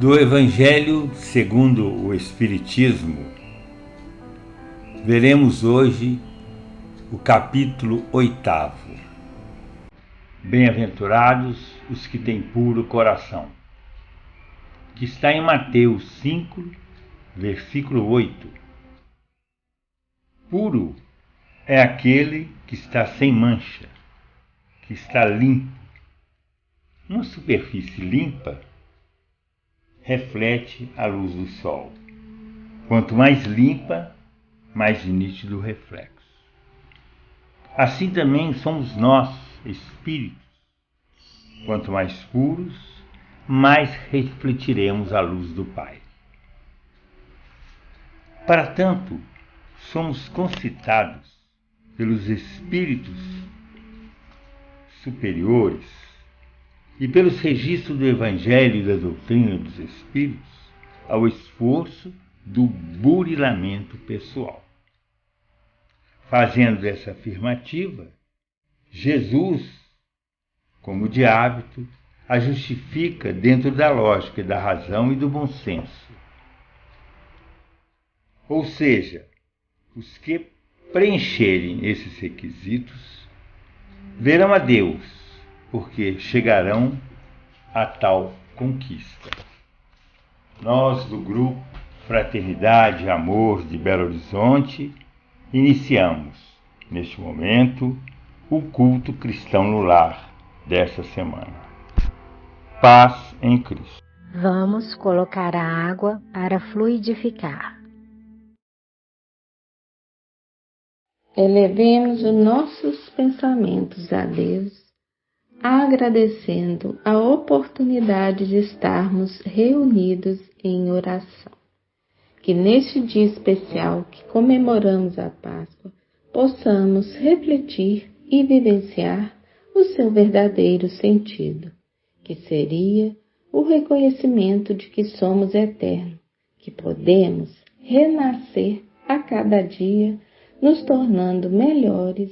Do Evangelho segundo o Espiritismo, veremos hoje o capítulo 8. Bem-aventurados os que têm puro coração, que está em Mateus 5, versículo 8. Puro é aquele que está sem mancha, que está limpo. Uma superfície limpa reflete a luz do sol. Quanto mais limpa, mais nítido o reflexo. Assim também somos nós, espíritos. Quanto mais puros, mais refletiremos a luz do Pai. Para tanto, somos concitados pelos espíritos superiores e pelos registros do Evangelho e da doutrina dos Espíritos ao esforço do burilamento pessoal. Fazendo essa afirmativa, Jesus, como de hábito, a justifica dentro da lógica da razão e do bom senso. Ou seja, os que preencherem esses requisitos verão a Deus, porque chegarão a tal conquista. Nós, do grupo Fraternidade e Amor de Belo Horizonte, iniciamos, neste momento, o culto cristão no lar desta semana. Paz em Cristo. Vamos colocar a água para fluidificar. Elevemos os nossos pensamentos a Deus, agradecendo a oportunidade de estarmos reunidos em oração. Que neste dia especial que comemoramos a Páscoa, possamos refletir e vivenciar o seu verdadeiro sentido, que seria o reconhecimento de que somos eternos, que podemos renascer a cada dia, nos tornando melhores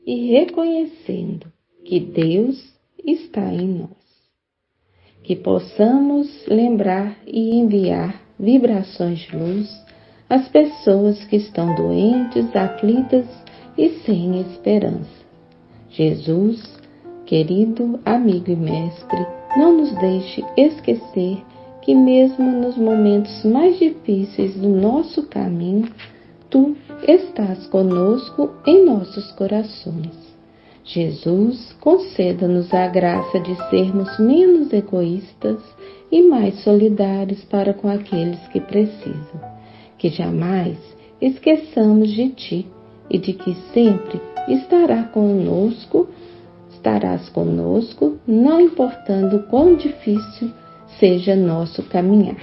e reconhecendo que Deus está em nós. Que possamos lembrar e enviar vibrações de luz às pessoas que estão doentes, aflitas e sem esperança. Jesus, querido amigo e mestre, não nos deixe esquecer que mesmo nos momentos mais difíceis do nosso caminho, Tu estás conosco em nossos corações. Jesus, conceda-nos a graça de sermos menos egoístas e mais solidários para com aqueles que precisam. Que jamais esqueçamos de Ti e de que sempre estarás conosco, não importando quão difícil seja nosso caminhar.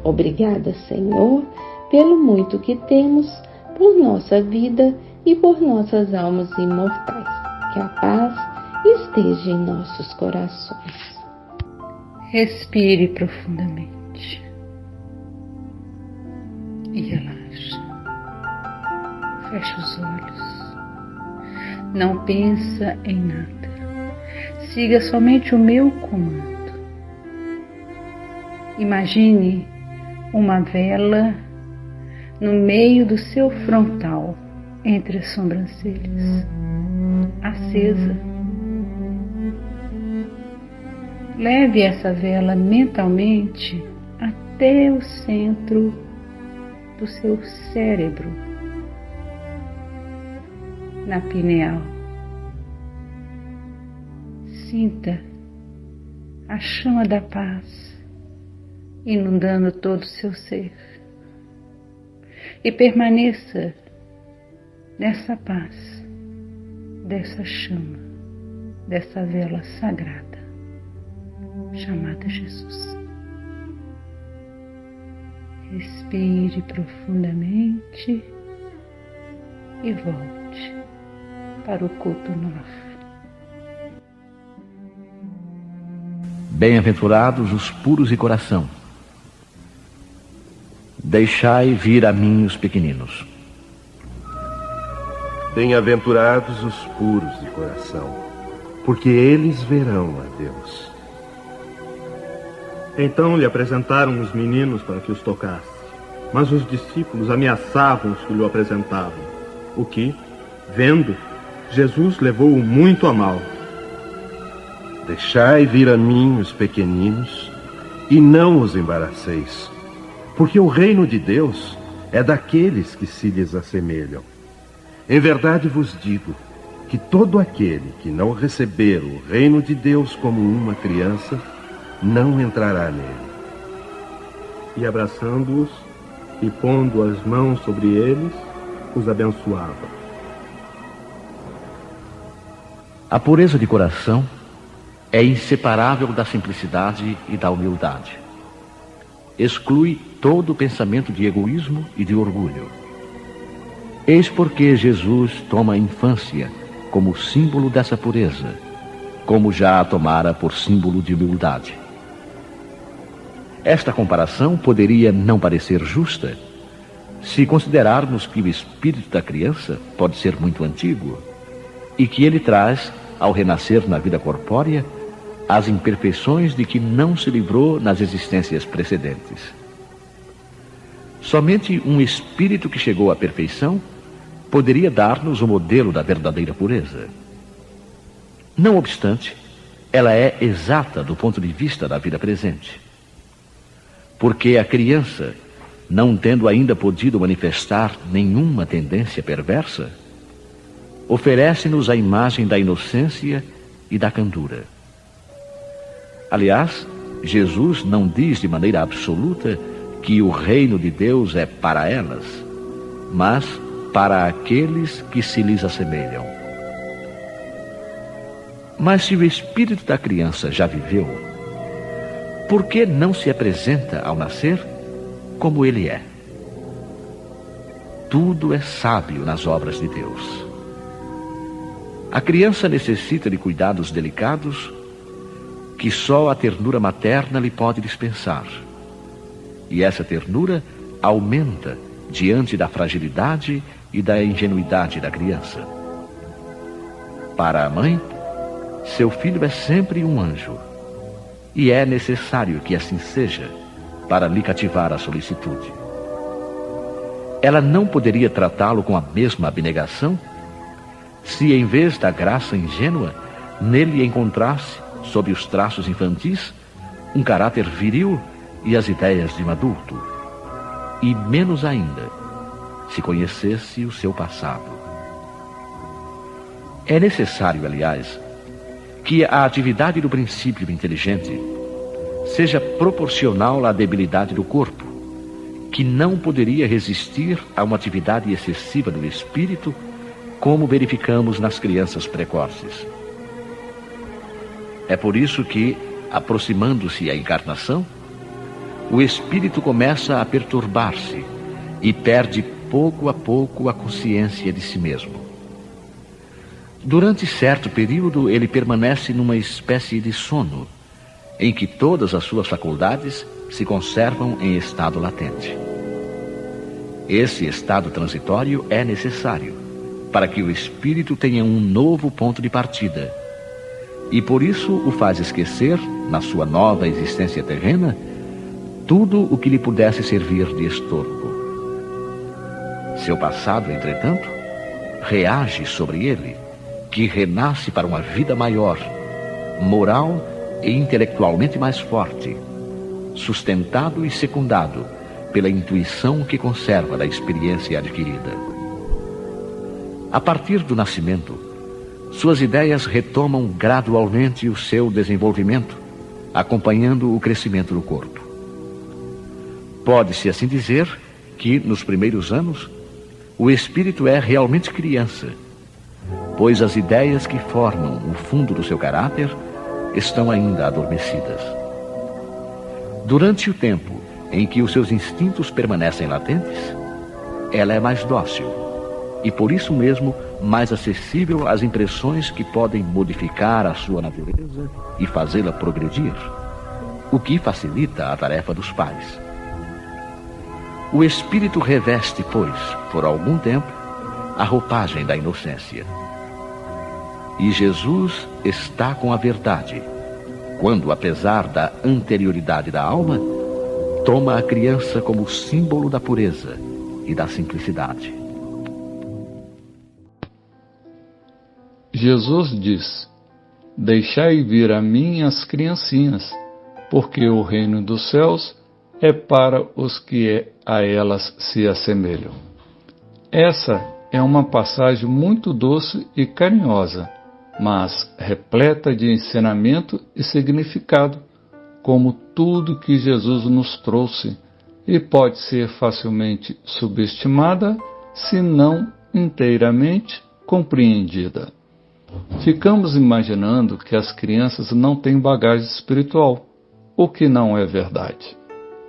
Obrigada, Senhor, pelo muito que temos, por nossa vida e por nossas almas imortais. Que a paz esteja em nossos corações. Respire profundamente e relaxe. Feche os olhos. Não pensa em nada. Siga somente o meu comando. Imagine uma vela no meio do seu frontal, entre as sobrancelhas, acesa. Leve essa vela mentalmente até o centro do seu cérebro, na pineal. Sinta a chama da paz inundando todo o seu ser. E permaneça nessa paz, dessa chama, dessa vela sagrada, chamada Jesus. Respire profundamente e volte para o culto no lar. Bem-aventurados os puros de coração. Deixai vir a mim os pequeninos. Bem-aventurados os puros de coração, porque eles verão a Deus. Então lhe apresentaram os meninos para que os tocasse. Mas os discípulos ameaçavam os que lhe apresentavam, o que, vendo, Jesus levou-o muito a mal. Deixai vir a mim os pequeninos e não os embaraceis, porque o reino de Deus é daqueles que se lhes assemelham. Em verdade vos digo que todo aquele que não receber o reino de Deus como uma criança, não entrará nele. E abraçando-os e pondo as mãos sobre eles, os abençoava. A pureza de coração é inseparável da simplicidade e da humildade. Exclui todo pensamento de egoísmo e de orgulho. Eis porque Jesus toma a infância como símbolo dessa pureza, como já a tomara por símbolo de humildade. Esta comparação poderia não parecer justa se considerarmos que o espírito da criança pode ser muito antigo e que ele traz, ao renascer na vida corpórea, as imperfeições de que não se livrou nas existências precedentes. Somente um espírito que chegou à perfeição poderia dar-nos o modelo da verdadeira pureza. Não obstante, ela é exata do ponto de vista da vida presente. Porque a criança, não tendo ainda podido manifestar nenhuma tendência perversa, oferece-nos a imagem da inocência e da candura. Aliás, Jesus não diz de maneira absoluta que o reino de Deus é para elas, mas para aqueles que se lhes assemelham. Mas se o espírito da criança já viveu, por que não se apresenta ao nascer como ele é? Tudo é sábio nas obras de Deus. A criança necessita de cuidados delicados que só a ternura materna lhe pode dispensar. E essa ternura aumenta diante da fragilidade e da ingenuidade da criança. Para a mãe, seu filho é sempre um anjo, e é necessário que assim seja para lhe cativar a solicitude. Ela não poderia tratá-lo com a mesma abnegação se, em vez da graça ingênua, nele encontrasse, sob os traços infantis, um caráter viril e as ideias de um adulto, e menos ainda se conhecesse o seu passado. É necessário, aliás, que a atividade do princípio inteligente seja proporcional à debilidade do corpo, que não poderia resistir a uma atividade excessiva do espírito, como verificamos nas crianças precoces. É por isso que, aproximando-se a encarnação, o espírito começa a perturbar-se e perde pouco a pouco a consciência de si mesmo. Durante certo período, ele permanece numa espécie de sono, em que todas as suas faculdades se conservam em estado latente. Esse estado transitório é necessário para que o espírito tenha um novo ponto de partida, e por isso o faz esquecer, na sua nova existência terrena, tudo o que lhe pudesse servir de estorvo. Seu passado, entretanto, reage sobre ele, que renasce para uma vida maior, moral e intelectualmente mais forte, sustentado e secundado pela intuição que conserva da experiência adquirida. A partir do nascimento, suas ideias retomam gradualmente o seu desenvolvimento, acompanhando o crescimento do corpo. Pode-se assim dizer que, nos primeiros anos, o espírito é realmente criança, pois as ideias que formam o fundo do seu caráter estão ainda adormecidas. Durante o tempo em que os seus instintos permanecem latentes, ela é mais dócil e, por isso mesmo, mais acessível às impressões que podem modificar a sua natureza e fazê-la progredir, o que facilita a tarefa dos pais. O espírito reveste, pois, por algum tempo, a roupagem da inocência. E Jesus está com a verdade, quando, apesar da anterioridade da alma, toma a criança como símbolo da pureza e da simplicidade. Jesus diz: deixai vir a mim as criancinhas, porque o reino dos céus é para os que a elas se assemelham. Essa é uma passagem muito doce e carinhosa, mas repleta de ensinamento e significado, como tudo que Jesus nos trouxe, e pode ser facilmente subestimada, se não inteiramente compreendida. Ficamos imaginando que as crianças não têm bagagem espiritual, o que não é verdade.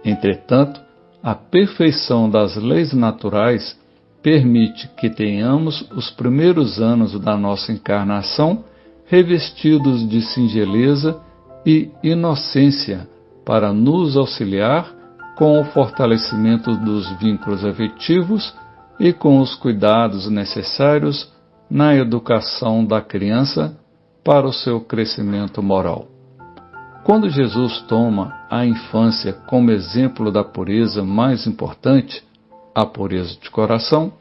Entretanto, a perfeição das leis naturais permite que tenhamos os primeiros anos da nossa encarnação revestidos de singeleza e inocência para nos auxiliar com o fortalecimento dos vínculos afetivos e com os cuidados necessários na educação da criança para o seu crescimento moral. Quando Jesus toma a infância como exemplo da pureza mais importante, a pureza de coração,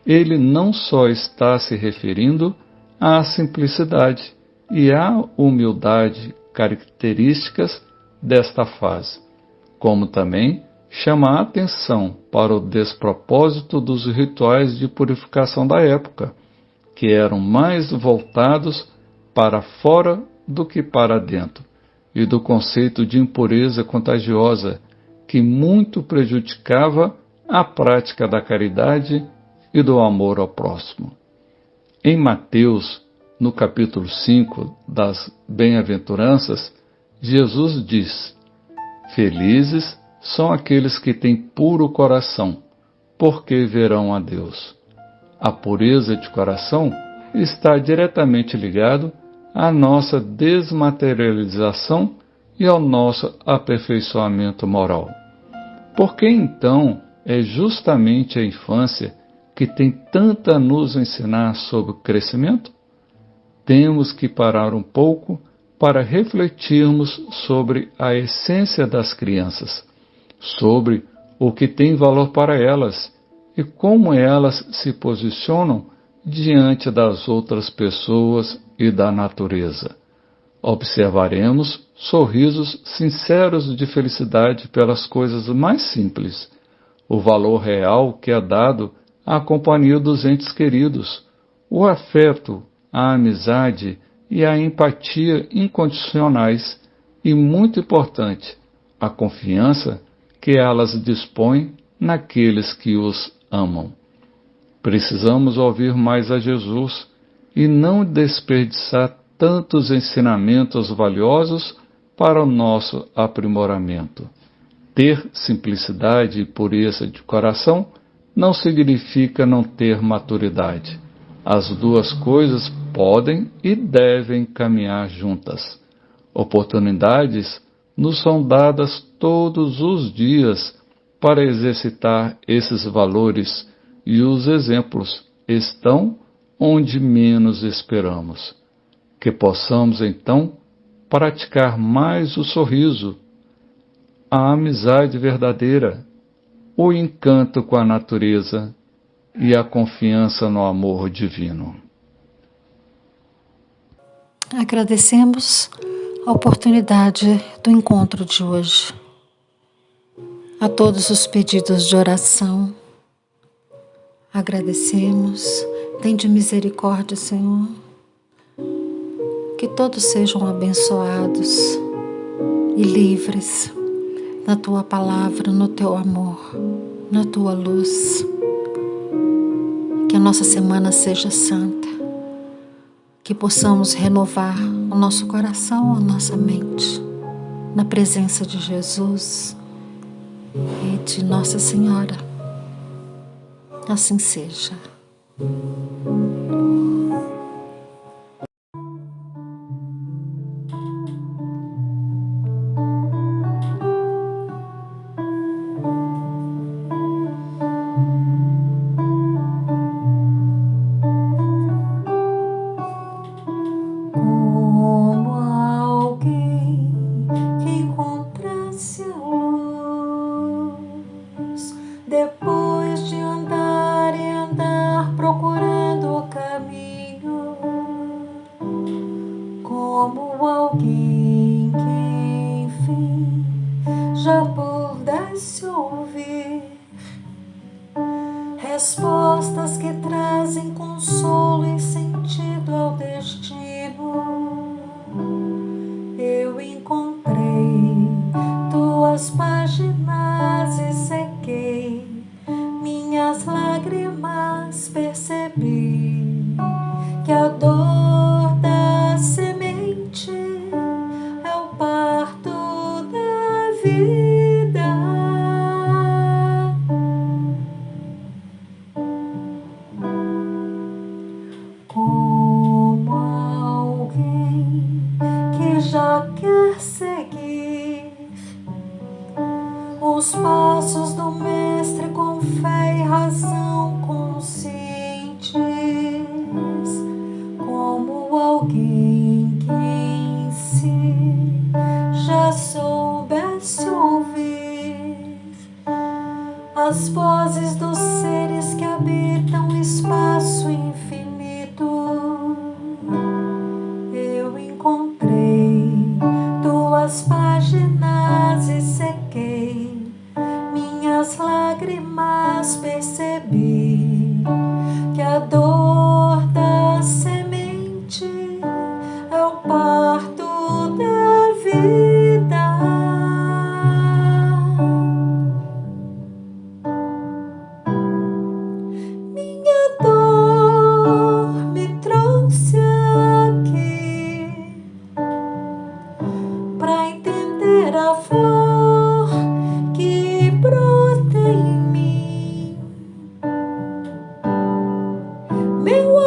ele não só está se referindo à simplicidade e à humildade características desta fase, como também chama a atenção para o despropósito dos rituais de purificação da época, que eram mais voltados para fora do que para dentro, e do conceito de impureza contagiosa, que muito prejudicava a prática da caridade e do amor ao próximo. Em Mateus, no capítulo 5 das Bem-aventuranças, Jesus diz: felizes são aqueles que têm puro coração, porque verão a Deus. A pureza de coração está diretamente ligado à nossa desmaterialização e ao nosso aperfeiçoamento moral. Porque então é justamente a infância que tem tanto a nos ensinar sobre o crescimento? Temos que parar um pouco para refletirmos sobre a essência das crianças, sobre o que tem valor para elas e como elas se posicionam diante das outras pessoas e da natureza. Observaremos sorrisos sinceros de felicidade pelas coisas mais simples, o valor real que é dado à companhia dos entes queridos, o afeto, a amizade e a empatia incondicionais e, muito importante, a confiança que elas dispõem naqueles que os amam. Precisamos ouvir mais a Jesus e não desperdiçar tantos ensinamentos valiosos para o nosso aprimoramento. Ter simplicidade e pureza de coração não significa não ter maturidade. As duas coisas podem e devem caminhar juntas. Oportunidades nos são dadas todos os dias para exercitar esses valores e os exemplos estão onde menos esperamos. Que possamos, então, praticar mais o sorriso, a amizade verdadeira, o encanto com a natureza e a confiança no amor divino. Agradecemos a oportunidade do encontro de hoje. A todos os pedidos de oração, agradecemos. Tende misericórdia, Senhor. Que todos sejam abençoados e livres na Tua palavra, no Teu amor, na Tua luz. Que a nossa semana seja santa. Que possamos renovar o nosso coração, a nossa mente, na presença de Jesus e de Nossa Senhora. Assim seja. Como alguém alguém que enfim já pudesse ouvir respostas que trazem consolo e sentido ao destino. Eu encontrei tuas páginas e sequei minhas lágrimas, percebi que a dor da semente é o parto da vida. Como alguém que já quer seguir os passos do Mestre com fé e razão conscientes, como alguém que em si já soubesse ouvir as vozes dos seres que habitam o espaço infinito. Eu encontrei tuas páginas e sequei minhas lágrimas, percebi que a dor da semente é o parto da vida. Minha dor me trouxe aqui pra entender a flor que brota em mim. Meu